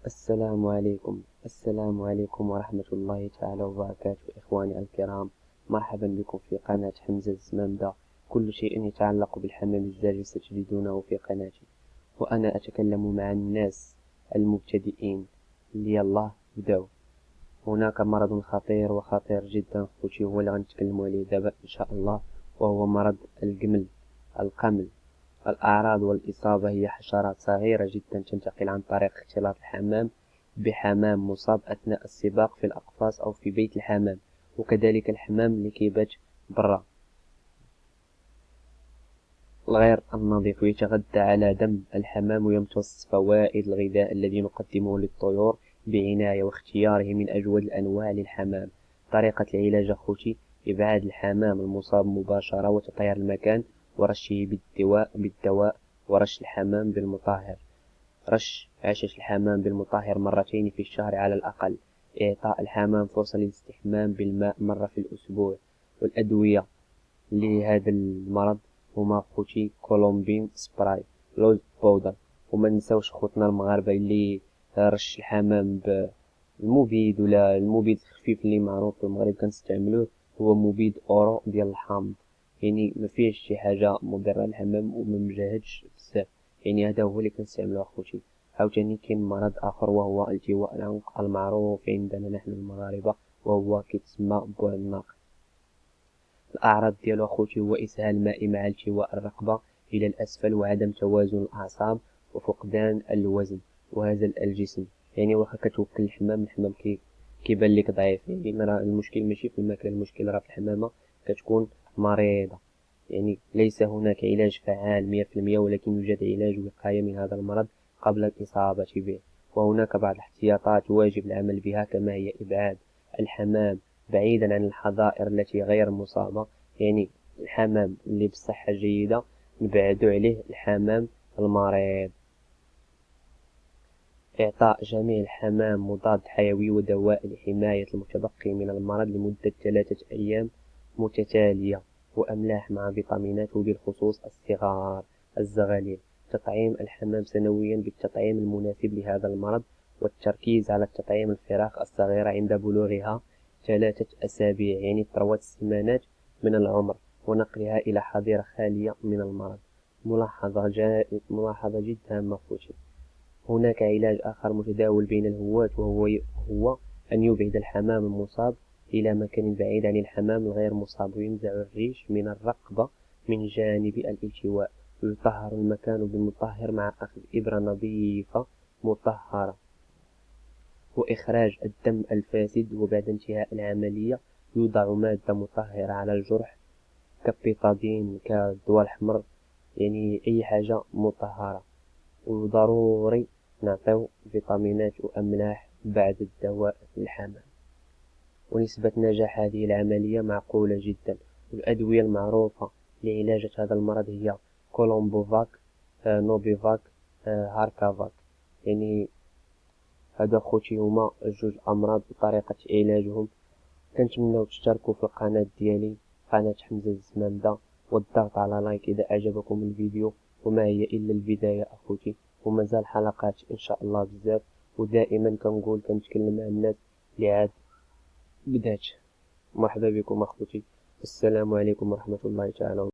السلام عليكم ورحمة الله تعالى وبركاته. إخواني الكرام، مرحبا بكم في قناة حمزة الزمامدة. كل شيء يتعلق بالحمام الزاجل ستجدونه في قناتي، وأنا أتكلم مع الناس المبتدئين. يلا بداو. هناك مرض خطير وخطير جدا خوتي، هو اللي غنتكلموا عليه دابا إن شاء الله، وهو مرض القمل. الأعراض والإصابة هي حشرات صغيرة جدا تنتقل عن طريق اختلاط الحمام بحمام مصاب أثناء السباق في الأقفاص أو في بيت الحمام، وكذلك الحمام اللي كيبات برا الغير النظيف، ويتغذى على دم الحمام ويمتص فوائد الغذاء الذي نقدمه للطيور بعناية واختياره من أجود الأنواع للحمام. طريقة العلاج أخوتي: إبعاد الحمام المصاب مباشرة وتطهير المكان ورشه بالدواء ورش الحمام بالمطهر. رش عشش الحمام بالمطهر مرتين في الشهر على الأقل. إعطاء الحمام فرصة للاستحمام بالماء مرة في الأسبوع. والأدوية لهذا المرض هما خوتي كولومبين سبراي، لوز بودر. وما نساوش خوتنا المغاربة اللي رش الحمام بالمبيد ولا المبيد الخفيف اللي معروف في المغرب كنستعملوه، هو مبيد اورو ديال الحامض. يعني ما فيهش شي حاجة مضرة للحمام وما مجهدش بزاف، يعني هذا هو اللي كنستعملوه اخوتي. عاوتاني كاين مرض اخر وهو التواء العنق المعروف عندنا نحن المغاربة، وهو كيتسمى بوعناق. الأعراض ديالو أخوتي هو إسهال مائي مع التواء الرقبة إلى الأسفل وعدم توازن الأعصاب وفقدان الوزن وهزل الجسم. يعني واخا كتوكل الحمام كيبان لك ضعيف، يعني المشكل ماشي في الماكلة، المشكل راه في الحمامة كتكون مريضة. يعني ليس هناك علاج فعال 100%، ولكن يوجد علاج وقاية من هذا المرض قبل الإصابة به، وهناك بعض الاحتياطات واجب العمل بها، كما هي إبعاد الحمام بعيدا عن الحظائر التي غير مصابة. يعني الحمام اللي بصحة جيدة نبعدو عليه الحمام المريض. إعطاء جميع الحمام مضاد حيوي ودواء لحماية المتبقي من المرض لمدة 3 أيام متتالية، وأملاح مع فيتامينات وبالخصوص الصغار الزغاليل. تطعيم الحمام سنويا بالتطعيم المناسب لهذا المرض، والتركيز على تطعيم الفراخ الصغيرة عند بلوغها 3 أسابيع، يعني 3 سمانات من العمر، ونقلها إلى حظيرة خالية من المرض. ملاحظة جد هامة خوتي: هناك علاج آخر متداول بين الهواة، وهو أن يبعد الحمام المصاب إلى مكان بعيد عن الحمام الغير مصاب، وينزع الريش من الرقبة من جانب الالتواء، ويطهر المكان بالمطهر مع أخذ إبرة نظيفة مطهرة، وإخراج الدم الفاسد. وبعد انتهاء العملية يوضع مادة مطهرة على الجرح كبيتادين، كالضوء الأحمر، يعني أي حاجة مطهرة. وضروري نعطيو فيتامينات وأملاح بعد الدواء للحمام. ونسبة نجاح هذه العملية معقولة جدا. والأدوية المعروفة لعلاج هذا المرض هي كولومبوفاك، نوبيفاك، هاركافاك. يعني هذا خوتي هما جوج أمراض وطريقة علاجهم. كنتمنىو تشتركوا في القناة ديالي، قناة حمزة الزمامدة، والضغط على لايك إذا أعجبكم الفيديو. وما هي إلا البداية أخوتي، ومازال حلقات إن شاء الله بزاف. ودائما كنقول كنتكلم مع الناس اللي عاد بدات. مرحبا بكم أخوتي، السلام عليكم ورحمة الله تعالى.